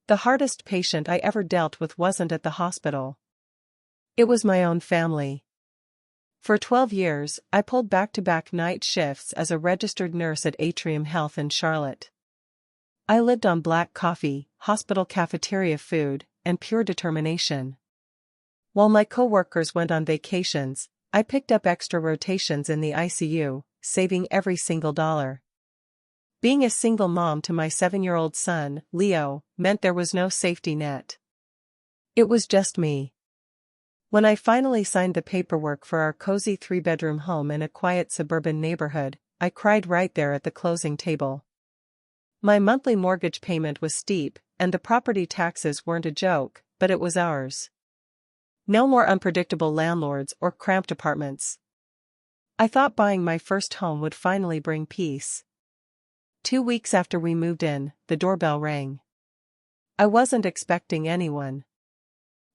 The hardest patient I ever dealt with wasn't at the hospital. It was my own family. For 12 years, I pulled back-to-back night shifts as a registered nurse at Atrium Health in Charlotte. I lived on black coffee, hospital cafeteria food, and pure determination. While my coworkers went on vacations, I picked up extra rotations in the ICU, saving every single dollar. Being a single mom to my 7-year-old son, Leo, meant there was no safety net. It was just me. When I finally signed the paperwork for our cozy 3-bedroom home in a quiet suburban neighborhood, I cried right there at the closing table. My monthly mortgage payment was steep, and the property taxes weren't a joke, but it was ours. No more unpredictable landlords or cramped apartments. I thought buying my first home would finally bring peace. 2 weeks after we moved in, the doorbell rang. I wasn't expecting anyone.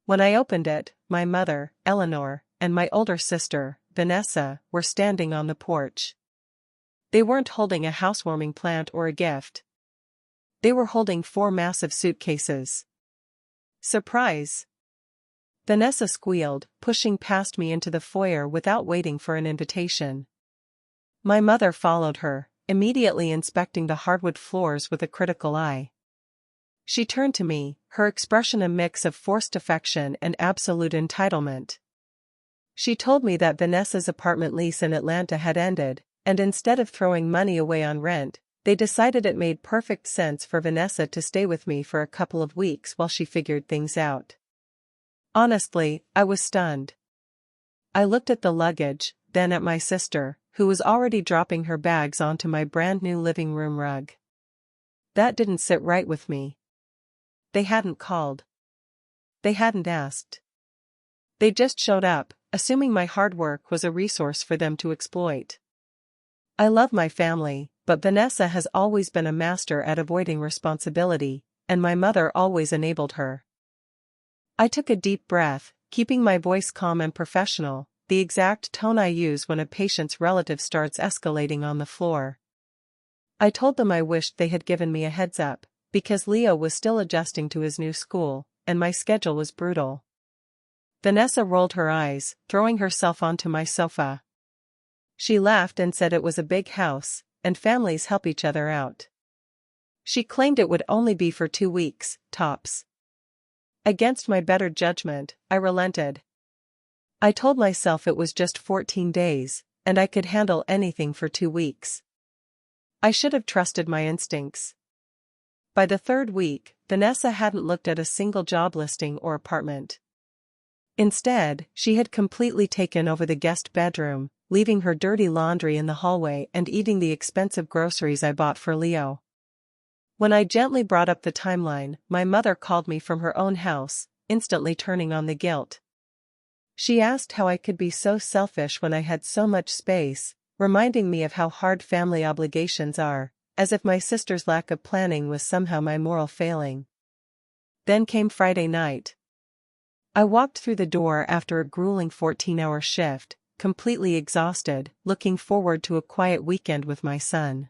When I opened it, my mother, Eleanor, and my older sister, Vanessa, were standing on the porch. They weren't holding a housewarming plant or a gift. They were holding 4 massive suitcases. Surprise! Vanessa squealed, pushing past me into the foyer without waiting for an invitation. My mother followed her, immediately inspecting the hardwood floors with a critical eye. She turned to me, her expression a mix of forced affection and absolute entitlement. She told me that Vanessa's apartment lease in Atlanta had ended, and instead of throwing money away on rent, they decided it made perfect sense for Vanessa to stay with me for a couple of weeks while she figured things out. Honestly, I was stunned. I looked at the luggage, then at my sister, who was already dropping her bags onto my brand-new living room rug. That didn't sit right with me. They hadn't called. They hadn't asked. They just showed up, assuming my hard work was a resource for them to exploit. I love my family, but Vanessa has always been a master at avoiding responsibility, and my mother always enabled her. I took a deep breath, keeping my voice calm and professional, the exact tone I use when a patient's relative starts escalating on the floor. I told them I wished they had given me a heads up, because Leo was still adjusting to his new school, and my schedule was brutal. Vanessa rolled her eyes, throwing herself onto my sofa. She laughed and said it was a big house, and families help each other out. She claimed it would only be for 2 weeks, tops. Against my better judgment, I relented. I told myself it was just 14 days, and I could handle anything for 2 weeks. I should have trusted my instincts. By the 3rd week, Vanessa hadn't looked at a single job listing or apartment. Instead, she had completely taken over the guest bedroom, leaving her dirty laundry in the hallway and eating the expensive groceries I bought for Leo. When I gently brought up the timeline, my mother called me from her own house, instantly turning on the guilt. She asked how I could be so selfish when I had so much space, reminding me of how hard family obligations are, as if my sister's lack of planning was somehow my moral failing. Then came Friday night. I walked through the door after a grueling 14-hour shift, completely exhausted, looking forward to a quiet weekend with my son.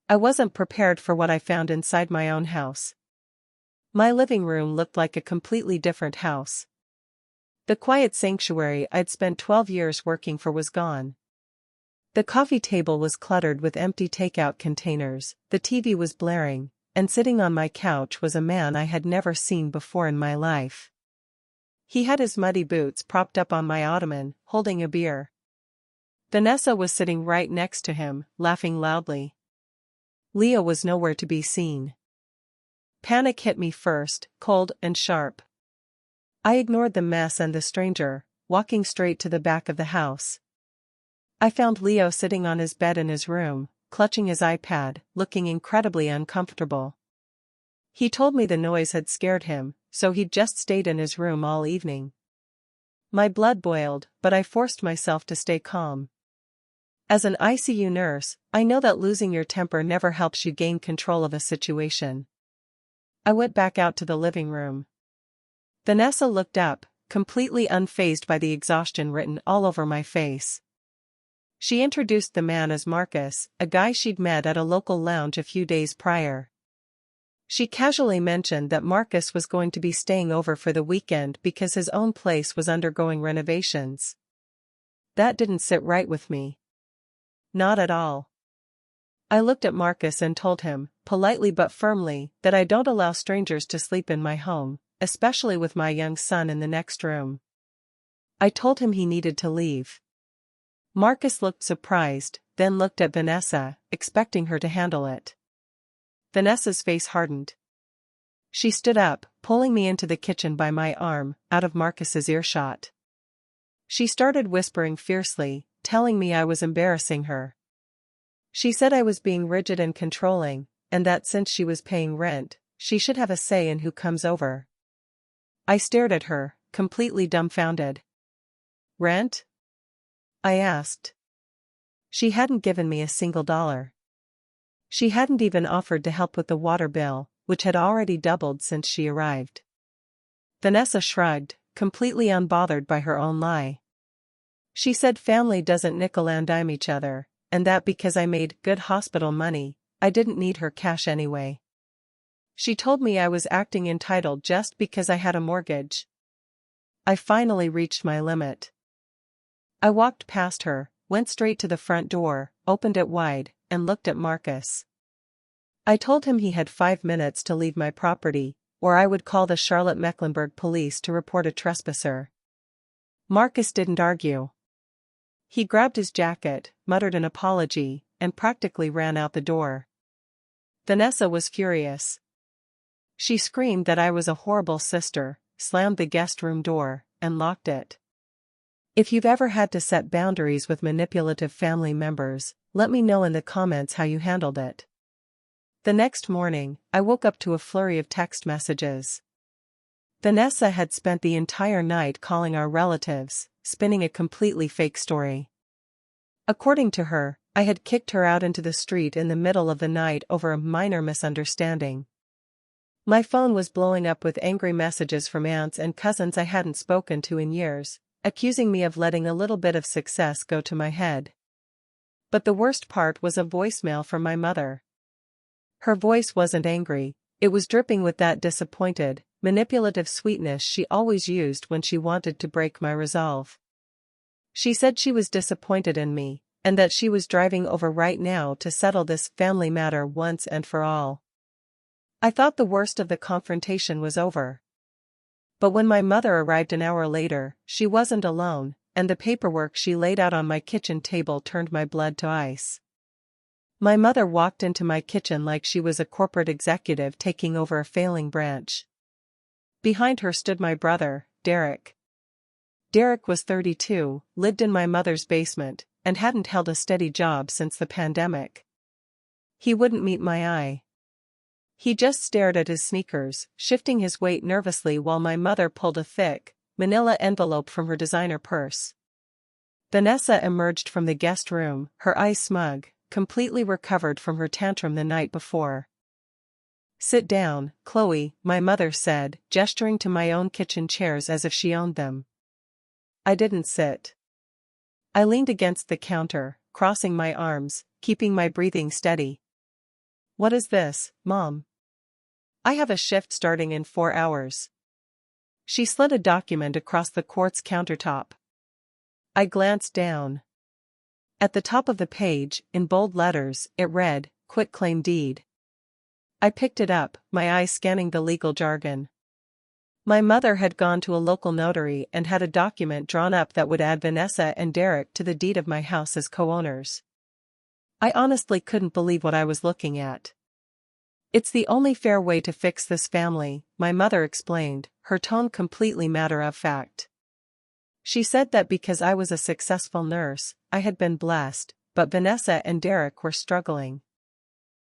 I wasn't prepared for what I found inside my own house. My living room looked like a completely different house. The quiet sanctuary I'd spent 12 years working for was gone. The coffee table was cluttered with empty takeout containers, the TV was blaring, and sitting on my couch was a man I had never seen before in my life. He had his muddy boots propped up on my ottoman, holding a beer. Vanessa was sitting right next to him, laughing loudly. Leo was nowhere to be seen. Panic hit me first, cold and sharp. I ignored the mess and the stranger, walking straight to the back of the house. I found Leo sitting on his bed in his room, clutching his iPad, looking incredibly uncomfortable. He told me the noise had scared him, so he'd just stayed in his room all evening. My blood boiled, but I forced myself to stay calm. As an ICU nurse, I know that losing your temper never helps you gain control of a situation. I went back out to the living room. Vanessa looked up, completely unfazed by the exhaustion written all over my face. She introduced the man as Marcus, a guy she'd met at a local lounge a few days prior. She casually mentioned that Marcus was going to be staying over for the weekend because his own place was undergoing renovations. That didn't sit right with me. Not at all. I looked at Marcus and told him, politely but firmly, that I don't allow strangers to sleep in my home, especially with my young son in the next room. I told him he needed to leave. Marcus looked surprised, then looked at Vanessa, expecting her to handle it. Vanessa's face hardened. She stood up, pulling me into the kitchen by my arm, out of Marcus's earshot. She started whispering fiercely, telling me I was embarrassing her. She said I was being rigid and controlling, and that since she was paying rent, she should have a say in who comes over. I stared at her, completely dumbfounded. Rent? I asked. She hadn't given me a single dollar. She hadn't even offered to help with the water bill, which had already doubled since she arrived. Vanessa shrugged, completely unbothered by her own lie. She said family doesn't nickel and dime each other, and that because I made good hospital money, I didn't need her cash anyway. She told me I was acting entitled just because I had a mortgage. I finally reached my limit. I walked past her, went straight to the front door, opened it wide, and looked at Marcus. I told him he had 5 minutes to leave my property, or I would call the Charlotte-Mecklenburg police to report a trespasser. Marcus didn't argue. He grabbed his jacket, muttered an apology, and practically ran out the door. Vanessa was furious. She screamed that I was a horrible sister, slammed the guest room door, and locked it. If you've ever had to set boundaries with manipulative family members, let me know in the comments how you handled it. The next morning, I woke up to a flurry of text messages. Vanessa had spent the entire night calling our relatives, spinning a completely fake story. According to her, I had kicked her out into the street in the middle of the night over a minor misunderstanding. My phone was blowing up with angry messages from aunts and cousins I hadn't spoken to in years, accusing me of letting a little bit of success go to my head. But the worst part was a voicemail from my mother. Her voice wasn't angry, it was dripping with that disappointed, manipulative sweetness she always used when she wanted to break my resolve. She said she was disappointed in me, and that she was driving over right now to settle this family matter once and for all. I thought the worst of the confrontation was over. But when my mother arrived an hour later, she wasn't alone, and the paperwork she laid out on my kitchen table turned my blood to ice. My mother walked into my kitchen like she was a corporate executive taking over a failing branch. Behind her stood my brother, Derek. Derek was 32, lived in my mother's basement, and hadn't held a steady job since the pandemic. He wouldn't meet my eye. He just stared at his sneakers, shifting his weight nervously while my mother pulled a thick, manila envelope from her designer purse. Vanessa emerged from the guest room, her eyes smug, completely recovered from her tantrum the night before. "Sit down, Chloe," my mother said, gesturing to my own kitchen chairs as if she owned them. I didn't sit. I leaned against the counter, crossing my arms, keeping my breathing steady. "What is this, Mom?" "I have a shift starting in 4 hours." She slid a document across the quartz countertop. I glanced down. At the top of the page, in bold letters, it read, "Quitclaim deed." I picked it up, my eyes scanning the legal jargon. My mother had gone to a local notary and had a document drawn up that would add Vanessa and Derek to the deed of my house as co-owners. I honestly couldn't believe what I was looking at. "It's the only fair way to fix this family," my mother explained, her tone completely matter-of-fact. She said that because I was a successful nurse, I had been blessed, but Vanessa and Derek were struggling.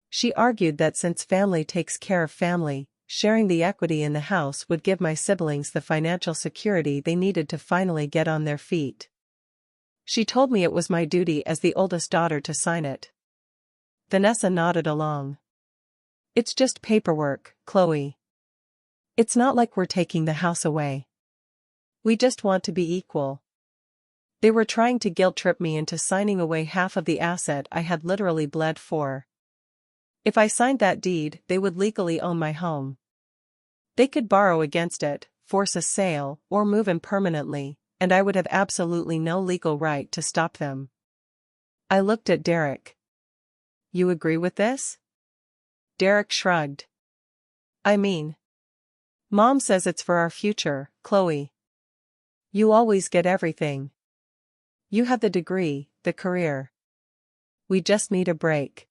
She argued that since family takes care of family, sharing the equity in the house would give my siblings the financial security they needed to finally get on their feet. She told me it was my duty as the oldest daughter to sign it. Vanessa nodded along. "It's just paperwork, Chloe. It's not like we're taking the house away. We just want to be equal." They were trying to guilt-trip me into signing away half of the asset I had literally bled for. If I signed that deed, they would legally own my home. They could borrow against it, force a sale, or move in permanently, and I would have absolutely no legal right to stop them. I looked at Derek. You agree with this? Derek shrugged. I mean, Mom says it's for our future, Chloe. You always get everything. You have the degree, the career. We just need a break.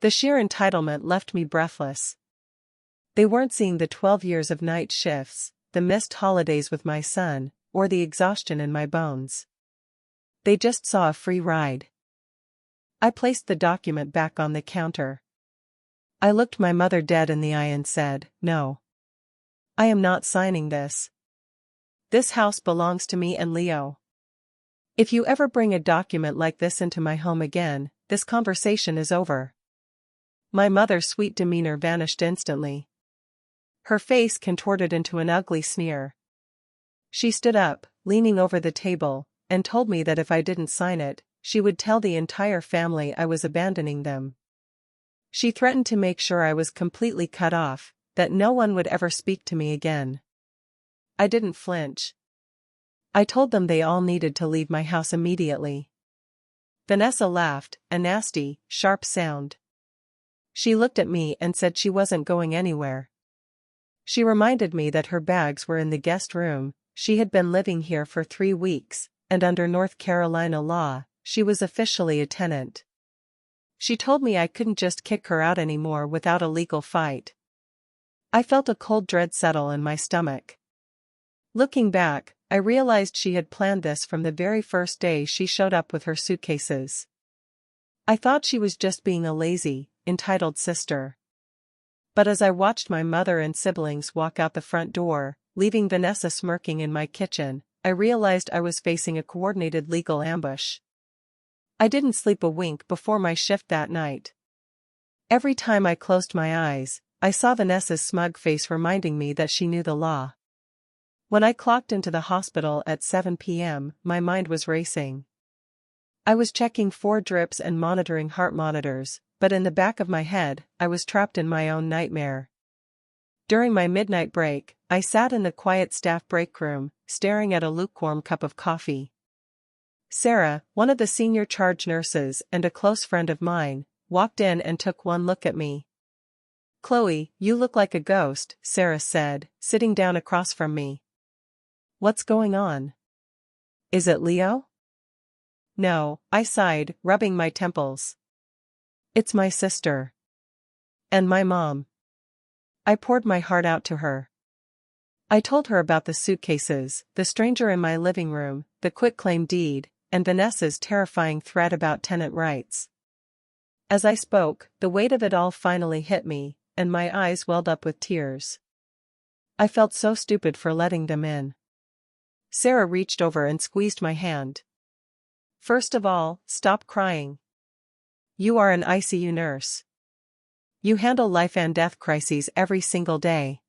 The sheer entitlement left me breathless. They weren't seeing the 12 years of night shifts, the missed holidays with my son, or the exhaustion in my bones. They just saw a free ride. I placed the document back on the counter. I looked my mother dead in the eye and said, "No. I am not signing this. This house belongs to me and Leo. If you ever bring a document like this into my home again, this conversation is over." My mother's sweet demeanor vanished instantly. Her face contorted into an ugly sneer. She stood up, leaning over the table, and told me that if I didn't sign it, she would tell the entire family I was abandoning them. She threatened to make sure I was completely cut off, that no one would ever speak to me again. I didn't flinch. I told them they all needed to leave my house immediately. Vanessa laughed, a nasty, sharp sound. She looked at me and said she wasn't going anywhere. She reminded me that her bags were in the guest room. She had been living here for 3 weeks, and under North Carolina law, she was officially a tenant. She told me I couldn't just kick her out anymore without a legal fight. I felt a cold dread settle in my stomach. Looking back, I realized she had planned this from the very first day she showed up with her suitcases. I thought she was just being a lazy, entitled sister. But as I watched my mother and siblings walk out the front door, leaving Vanessa smirking in my kitchen, I realized I was facing a coordinated legal ambush. I didn't sleep a wink before my shift that night. Every time I closed my eyes, I saw Vanessa's smug face reminding me that she knew the law. When I clocked into the hospital at 7 p.m., my mind was racing. I was checking 4 drips and monitoring heart monitors, but in the back of my head, I was trapped in my own nightmare. During my midnight break, I sat in the quiet staff break room, staring at a lukewarm cup of coffee. Sarah, one of the senior charge nurses and a close friend of mine, walked in and took one look at me. "Chloe, you look like a ghost," Sarah said, sitting down across from me. "What's going on? Is it Leo?" "No," I sighed, rubbing my temples. "It's my sister. And my mom." I poured my heart out to her. I told her about the suitcases, the stranger in my living room, the quitclaim deed, and Vanessa's terrifying threat about tenant rights. As I spoke, the weight of it all finally hit me, and my eyes welled up with tears. I felt so stupid for letting them in. Sarah reached over and squeezed my hand. "First of all, stop crying. You are an ICU nurse. You handle life and death crises every single day.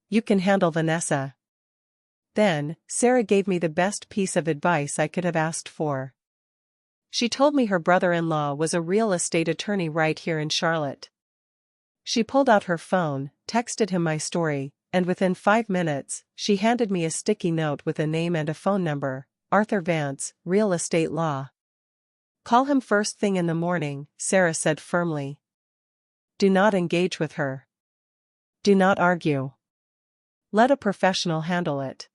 You can handle Vanessa." Then, Sarah gave me the best piece of advice I could have asked for. She told me her brother-in-law was a real estate attorney right here in Charlotte. She pulled out her phone, texted him my story, and within 5 minutes, she handed me a sticky note with a name and a phone number: Arthur Vance, Real Estate Law. "Call him first thing in the morning," Sarah said firmly. "Do not engage with her. Do not argue. Let a professional handle it."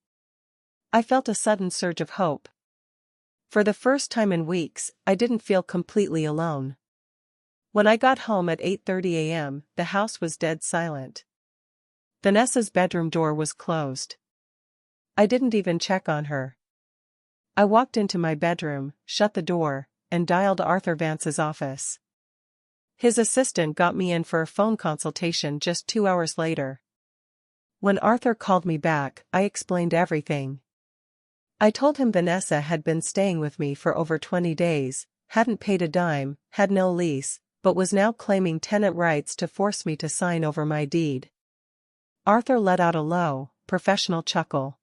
I felt a sudden surge of hope. For the first time in weeks, I didn't feel completely alone. When I got home at 8:30 a.m., the house was dead silent. Vanessa's bedroom door was closed. I didn't even check on her. I walked into my bedroom, shut the door, and dialed Arthur Vance's office. His assistant got me in for a phone consultation just 2 hours later. When Arthur called me back, I explained everything. I told him Vanessa had been staying with me for over 20 days, hadn't paid a dime, had no lease, but was now claiming tenant rights to force me to sign over my deed. Arthur let out a low, professional chuckle.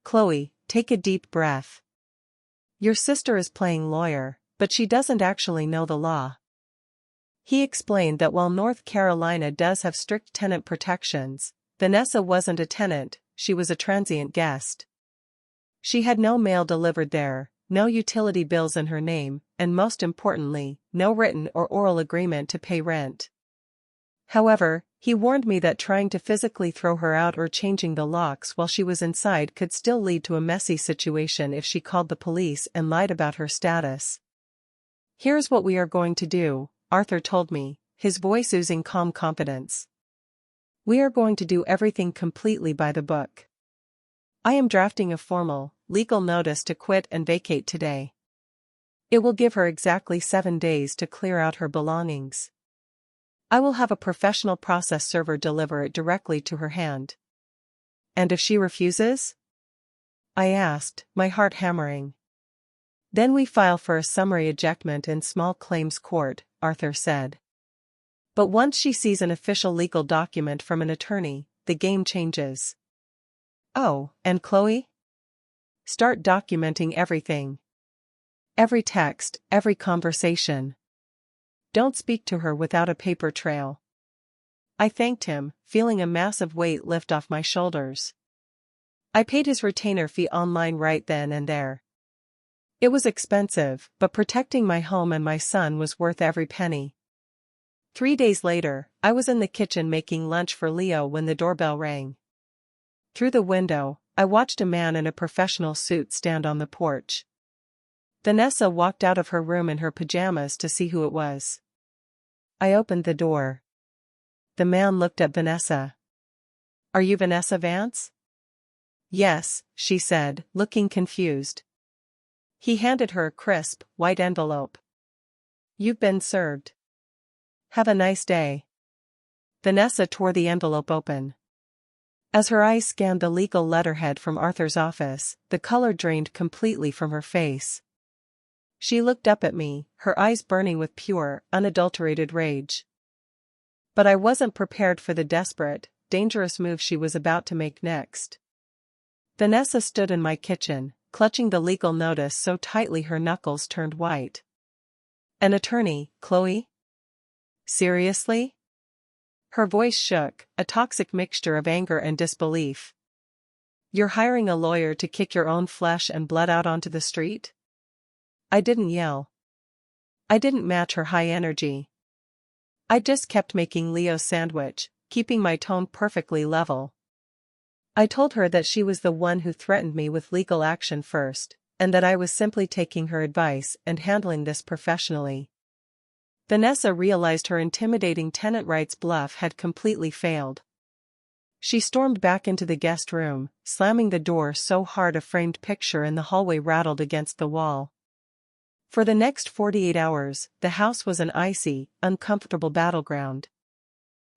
"Chloe, take a deep breath. Your sister is playing lawyer, but she doesn't actually know the law. He explained that while North Carolina does have strict tenant protections, Vanessa wasn't a tenant, she was a transient guest. She had no mail delivered there, no utility bills in her name, and most importantly, no written or oral agreement to pay rent. However, he warned me that trying to physically throw her out or changing the locks while she was inside could still lead to a messy situation if she called the police and lied about her status. "Here's what we are going to do," Arthur told me, his voice oozing calm confidence. "We are going to do everything completely by the book. I am drafting a formal, legal notice to quit and vacate today. It will give her exactly 7 days to clear out her belongings. I will have a professional process server deliver it directly to her hand." "And if she refuses?" I asked, my heart hammering. "Then we file for a summary ejectment in small claims court," Arthur said. "But once she sees an official legal document from an attorney, the game changes." "Oh, and Chloe?" "Start documenting everything. Every text, every conversation. Don't speak to her without a paper trail." I thanked him, feeling a massive weight lift off my shoulders. I paid his retainer fee online right then and there. It was expensive, but protecting my home and my son was worth every penny. 3 days later, I was in the kitchen making lunch for Leo when the doorbell rang. Through the window, I watched a man in a professional suit stand on the porch. Vanessa walked out of her room in her pajamas to see who it was. I opened the door. The man looked at Vanessa. "Are you Vanessa Vance?" "Yes," she said, looking confused. He handed her a crisp, white envelope. "You've been served. Have a nice day." Vanessa tore the envelope open. As her eyes scanned the legal letterhead from Arthur's office, the color drained completely from her face. She looked up at me, her eyes burning with pure, unadulterated rage. But I wasn't prepared for the desperate, dangerous move she was about to make next. Vanessa stood in my kitchen, clutching the legal notice so tightly her knuckles turned white. "An attorney, Chloe? Seriously?" Her voice shook, a toxic mixture of anger and disbelief. "You're hiring a lawyer to kick your own flesh and blood out onto the street?" I didn't yell. I didn't match her high energy. I just kept making Leo's sandwich, keeping my tone perfectly level. I told her that she was the one who threatened me with legal action first, and that I was simply taking her advice and handling this professionally. Vanessa realized her intimidating tenant rights bluff had completely failed. She stormed back into the guest room, slamming the door so hard a framed picture in the hallway rattled against the wall. For the next 48 hours, the house was an icy, uncomfortable battleground.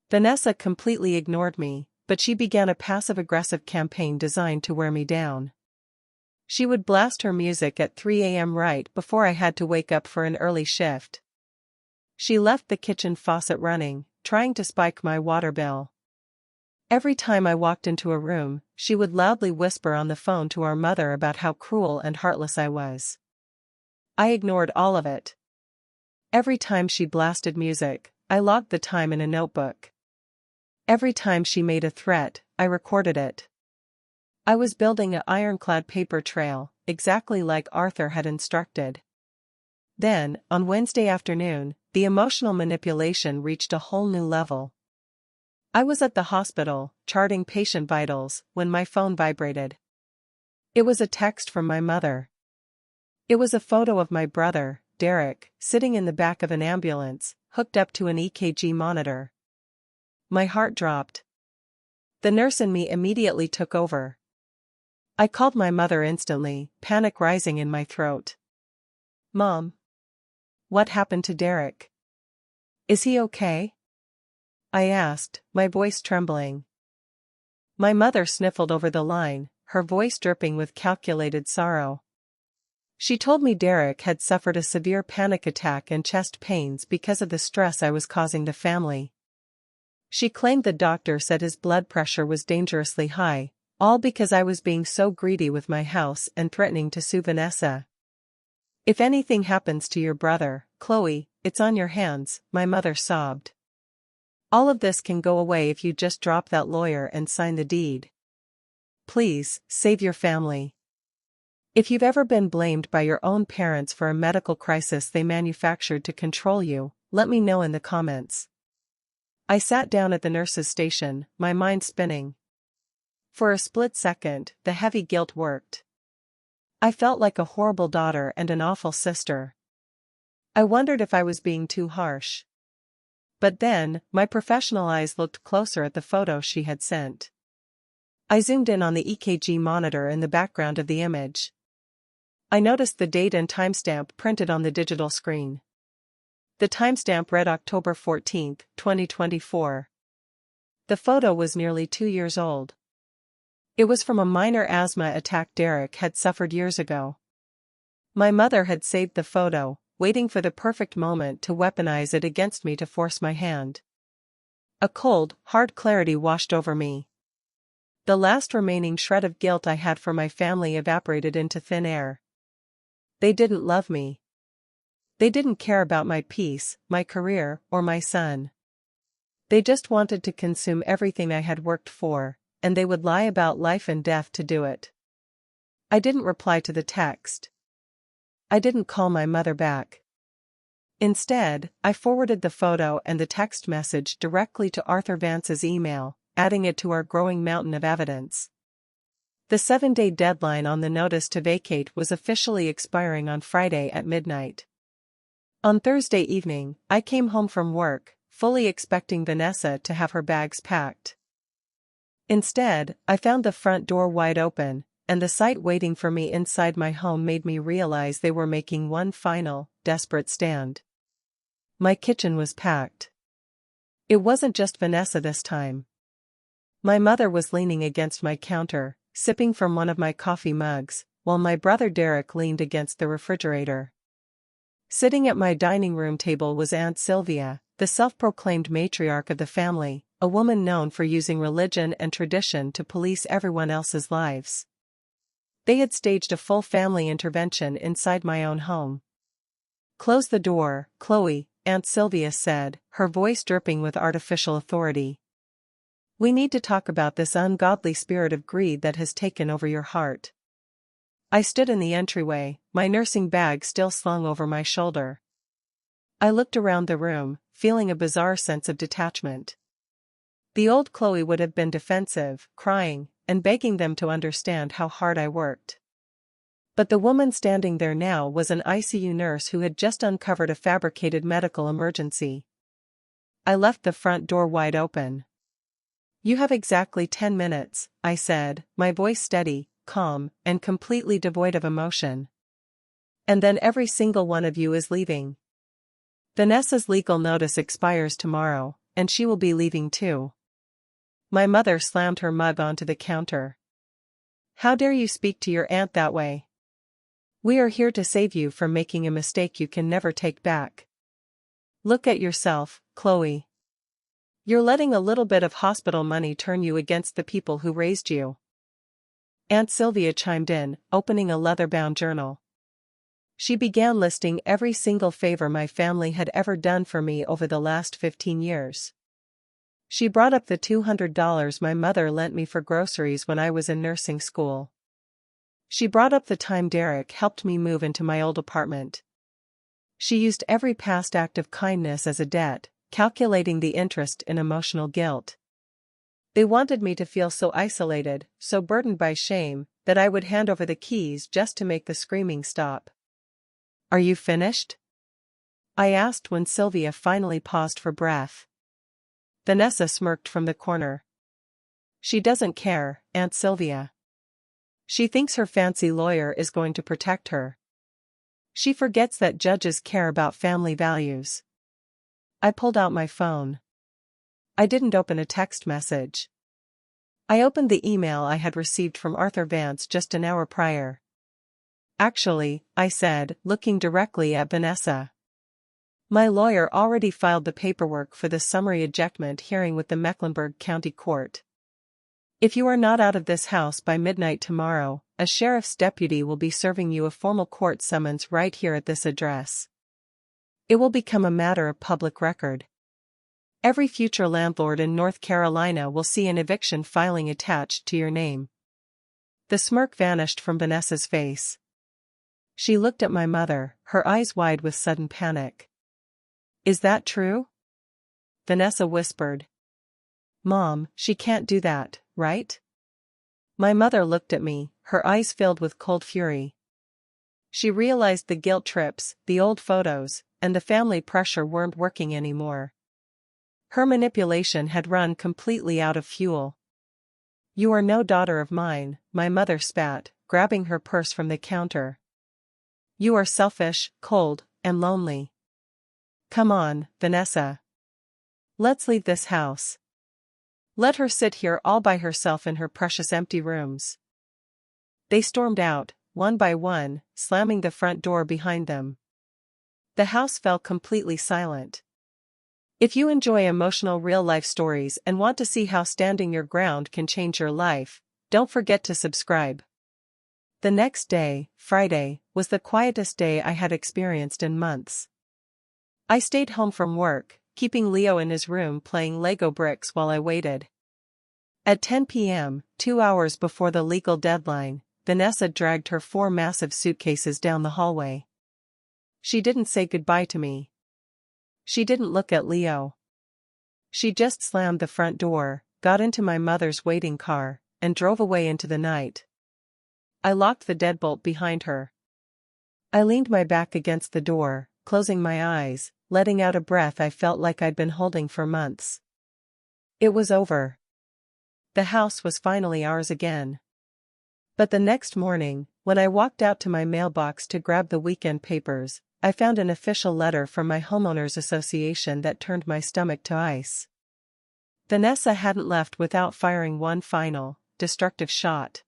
Vanessa completely ignored me, but she began a passive-aggressive campaign designed to wear me down. She would blast her music at 3 a.m. right before I had to wake up for an early shift. She left the kitchen faucet running, trying to spike my water bill. Every time I walked into a room, she would loudly whisper on the phone to our mother about how cruel and heartless I was. I ignored all of it. Every time she blasted music, I logged the time in a notebook. Every time she made a threat, I recorded it. I was building an ironclad paper trail, exactly like Arthur had instructed. Then, on Wednesday afternoon, the emotional manipulation reached a whole new level. I was at the hospital, charting patient vitals, when my phone vibrated. It was a text from my mother. It was a photo of my brother, Derek, sitting in the back of an ambulance, hooked up to an EKG monitor. My heart dropped. The nurse in me immediately took over. I called my mother instantly, panic rising in my throat. "Mom. What happened to Derek? Is he okay?" I asked, my voice trembling. My mother sniffled over the line, her voice dripping with calculated sorrow. She told me Derek had suffered a severe panic attack and chest pains because of the stress I was causing the family. She claimed the doctor said his blood pressure was dangerously high, all because I was being so greedy with my house and threatening to sue Vanessa. "If anything happens to your brother, Chloe, it's on your hands," my mother sobbed. "All of this can go away if you just drop that lawyer and sign the deed. Please, save your family." If you've ever been blamed by your own parents for a medical crisis they manufactured to control you, let me know in the comments. I sat down at the nurse's station, my mind spinning. For a split second, the heavy guilt worked. I felt like a horrible daughter and an awful sister. I wondered if I was being too harsh. But then, my professional eyes looked closer at the photo she had sent. I zoomed in on the EKG monitor in the background of the image. I noticed the date and timestamp printed on the digital screen. The timestamp read October 14, 2024. The photo was nearly 2 years old. It was from a minor asthma attack Derek had suffered years ago. My mother had saved the photo, waiting for the perfect moment to weaponize it against me to force my hand. A cold, hard clarity washed over me. The last remaining shred of guilt I had for my family evaporated into thin air. They didn't love me. They didn't care about my peace, my career, or my son. They just wanted to consume everything I had worked for, and they would lie about life and death to do it. I didn't reply to the text. I didn't call my mother back. Instead, I forwarded the photo and the text message directly to Arthur Vance's email, adding it to our growing mountain of evidence. The 7-day deadline on the notice to vacate was officially expiring on Friday at midnight. On Thursday evening, I came home from work, fully expecting Vanessa to have her bags packed. Instead, I found the front door wide open, and the sight waiting for me inside my home made me realize they were making one final, desperate stand. My kitchen was packed. It wasn't just Vanessa this time. My mother was leaning against my counter, sipping from one of my coffee mugs, while my brother Derek leaned against the refrigerator. Sitting at my dining room table was Aunt Sylvia, the self-proclaimed matriarch of the family, a woman known for using religion and tradition to police everyone else's lives. They had staged a full family intervention inside my own home. "Close the door, Chloe," Aunt Sylvia said, her voice dripping with artificial authority. "We need to talk about this ungodly spirit of greed that has taken over your heart." I stood in the entryway, my nursing bag still slung over my shoulder. I looked around the room, feeling a bizarre sense of detachment. The old Chloe would have been defensive, crying, and begging them to understand how hard I worked. But the woman standing there now was an ICU nurse who had just uncovered a fabricated medical emergency. I left the front door wide open. "You have exactly 10 minutes, I said, my voice steady, calm, and completely devoid of emotion. "And then every single one of you is leaving. Vanessa's legal notice expires tomorrow, and she will be leaving too." My mother slammed her mug onto the counter. "How dare you speak to your aunt that way? We are here to save you from making a mistake you can never take back. Look at yourself, Chloe. You're letting a little bit of hospital money turn you against the people who raised you." Aunt Sylvia chimed in, opening a leather-bound journal. She began listing every single favor my family had ever done for me over the last 15 years. She brought up the $200 my mother lent me for groceries when I was in nursing school. She brought up the time Derek helped me move into my old apartment. She used every past act of kindness as a debt, calculating the interest in emotional guilt. They wanted me to feel so isolated, so burdened by shame, that I would hand over the keys just to make the screaming stop. "Are you finished?" I asked when Sylvia finally paused for breath. Vanessa smirked from the corner. "She doesn't care, Aunt Sylvia. She thinks her fancy lawyer is going to protect her. She forgets that judges care about family values." I pulled out my phone. I didn't open a text message. I opened the email I had received from Arthur Vance just an hour prior. "Actually," I said, looking directly at Vanessa, "my lawyer already filed the paperwork for the summary ejectment hearing with the Mecklenburg County Court. If you are not out of this house by midnight tomorrow, a sheriff's deputy will be serving you a formal court summons right here at this address." It will become a matter of public record. Every future landlord in North Carolina will see an eviction filing attached to your name." The smirk vanished from Vanessa's face. She looked at my mother, her eyes wide with sudden panic. "Is that true?" Vanessa whispered. "Mom, she can't do that, right?" My mother looked at me, her eyes filled with cold fury. She realized the guilt trips, the old photos, and the family pressure weren't working anymore. Her manipulation had run completely out of fuel. "You are no daughter of mine," my mother spat, grabbing her purse from the counter. "You are selfish, cold, and lonely. Come on, Vanessa. Let's leave this house. Let her sit here all by herself in her precious empty rooms." They stormed out, one by one, slamming the front door behind them. The house fell completely silent. If you enjoy emotional real-life stories and want to see how standing your ground can change your life, don't forget to subscribe. The next day, Friday, was the quietest day I had experienced in months. I stayed home from work, keeping Leo in his room playing Lego bricks while I waited. At 10 p.m., 2 hours before the legal deadline, Vanessa dragged her 4 massive suitcases down the hallway. She didn't say goodbye to me. She didn't look at Leo. She just slammed the front door, got into my mother's waiting car, and drove away into the night. I locked the deadbolt behind her. I leaned my back against the door, closing my eyes, letting out a breath I felt like I'd been holding for months. It was over. The house was finally ours again. But the next morning, when I walked out to my mailbox to grab the weekend papers, I found an official letter from my homeowners association that turned my stomach to ice. Vanessa hadn't left without firing one final, destructive shot.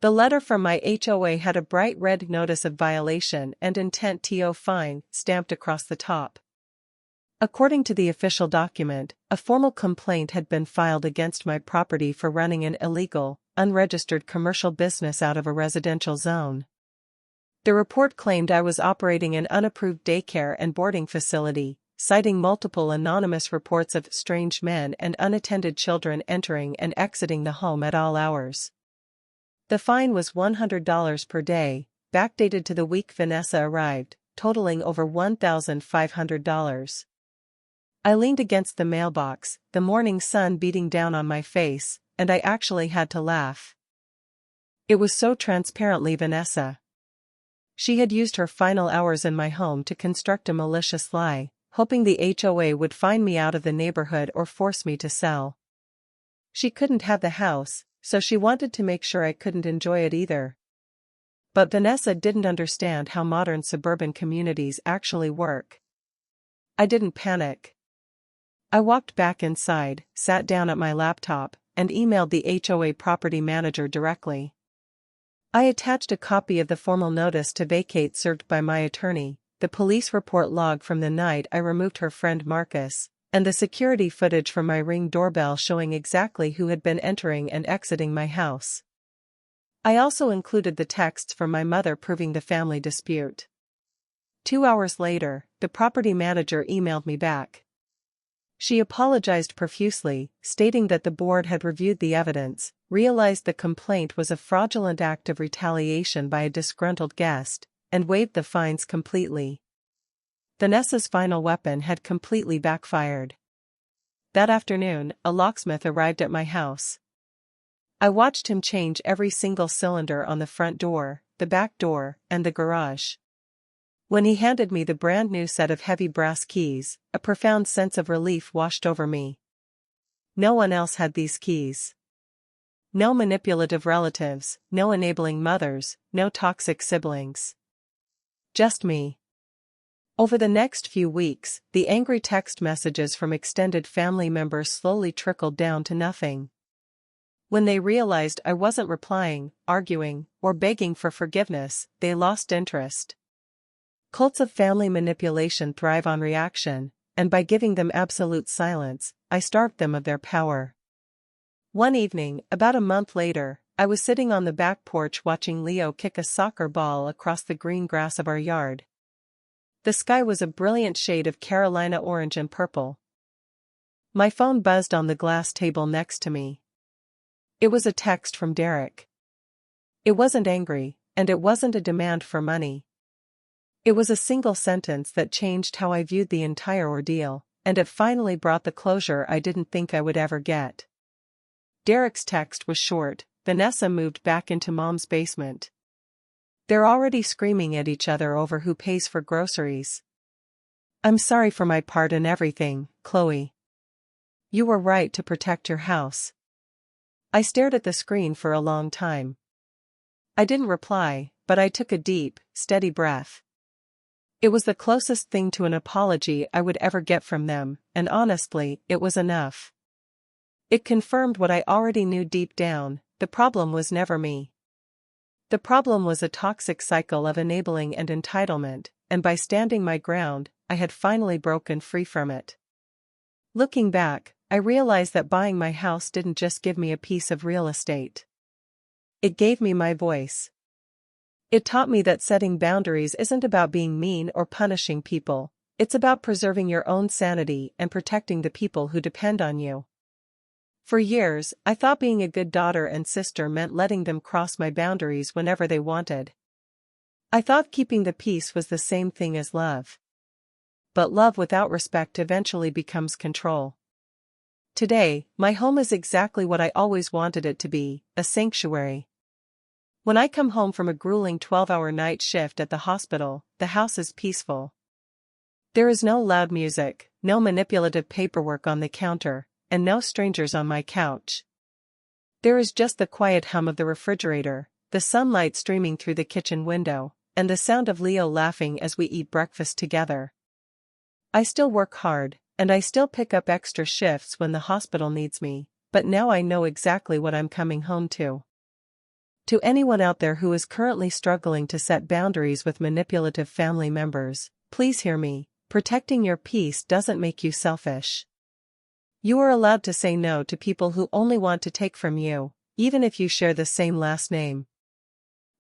The letter from my HOA had a bright red notice of violation and intent to fine stamped across the top. According to the official document, a formal complaint had been filed against my property for running an illegal, unregistered commercial business out of a residential zone. The report claimed I was operating an unapproved daycare and boarding facility, citing multiple anonymous reports of strange men and unattended children entering and exiting the home at all hours. The fine was $100 per day, backdated to the week Vanessa arrived, totaling over $1,500. I leaned against the mailbox, the morning sun beating down on my face, and I actually had to laugh. It was so transparently Vanessa. She had used her final hours in my home to construct a malicious lie, hoping the HOA would find me out of the neighborhood or force me to sell. She couldn't have the house, so she wanted to make sure I couldn't enjoy it either. But Vanessa didn't understand how modern suburban communities actually work. I didn't panic. I walked back inside, sat down at my laptop, and emailed the HOA property manager directly. I attached a copy of the formal notice to vacate served by my attorney, the police report log from the night I removed her friend Marcus, and the security footage from my Ring doorbell showing exactly who had been entering and exiting my house. I also included the texts from my mother proving the family dispute. 2 hours later, the property manager emailed me back. She apologized profusely, stating that the board had reviewed the evidence, realized the complaint was a fraudulent act of retaliation by a disgruntled guest, and waived the fines completely. Vanessa's final weapon had completely backfired. That afternoon, a locksmith arrived at my house. I watched him change every single cylinder on the front door, the back door, and the garage. When he handed me the brand new set of heavy brass keys, a profound sense of relief washed over me. No one else had these keys. No manipulative relatives, no enabling mothers, no toxic siblings. Just me. Over the next few weeks, the angry text messages from extended family members slowly trickled down to nothing. When they realized I wasn't replying, arguing, or begging for forgiveness, they lost interest. Cults of family manipulation thrive on reaction, and by giving them absolute silence, I starved them of their power. One evening, about a month later, I was sitting on the back porch watching Leo kick a soccer ball across the green grass of our yard. The sky was a brilliant shade of Carolina orange and purple. My phone buzzed on the glass table next to me. It was a text from Derek. It wasn't angry, and it wasn't a demand for money. It was a single sentence that changed how I viewed the entire ordeal, and it finally brought the closure I didn't think I would ever get. Derek's text was short: Vanessa moved back into Mom's basement. They're already screaming at each other over who pays for groceries. I'm sorry for my part in everything, Chloe. You were right to protect your house. I stared at the screen for a long time. I didn't reply, but I took a deep, steady breath. It was the closest thing to an apology I would ever get from them, and honestly, it was enough. It confirmed what I already knew deep down: the problem was never me. The problem was a toxic cycle of enabling and entitlement, and by standing my ground, I had finally broken free from it. Looking back, I realized that buying my house didn't just give me a piece of real estate. It gave me my voice. It taught me that setting boundaries isn't about being mean or punishing people, it's about preserving your own sanity and protecting the people who depend on you. For years, I thought being a good daughter and sister meant letting them cross my boundaries whenever they wanted. I thought keeping the peace was the same thing as love. But love without respect eventually becomes control. Today, my home is exactly what I always wanted it to be: a sanctuary. When I come home from a grueling 12-hour night shift at the hospital, the house is peaceful. There is no loud music, no manipulative paperwork on the counter, and no strangers on my couch. There is just the quiet hum of the refrigerator, the sunlight streaming through the kitchen window, and the sound of Leo laughing as we eat breakfast together. I still work hard, and I still pick up extra shifts when the hospital needs me, but now I know exactly what I'm coming home to. To anyone out there who is currently struggling to set boundaries with manipulative family members, please hear me: protecting your peace doesn't make you selfish. You are allowed to say no to people who only want to take from you, even if you share the same last name.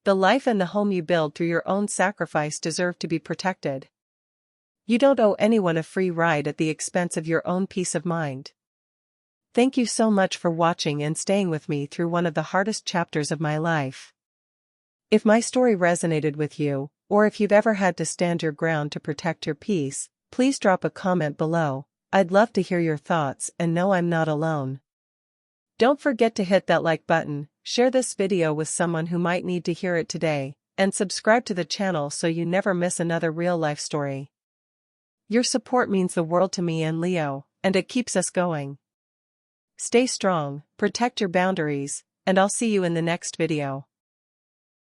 The life and the home you build through your own sacrifice deserve to be protected. You don't owe anyone a free ride at the expense of your own peace of mind. Thank you so much for watching and staying with me through one of the hardest chapters of my life. If my story resonated with you, or if you've ever had to stand your ground to protect your peace, please drop a comment below. I'd love to hear your thoughts and know I'm not alone. Don't forget to hit that like button, share this video with someone who might need to hear it today, and subscribe to the channel so you never miss another real-life story. Your support means the world to me and Leo, and it keeps us going. Stay strong, protect your boundaries, and I'll see you in the next video.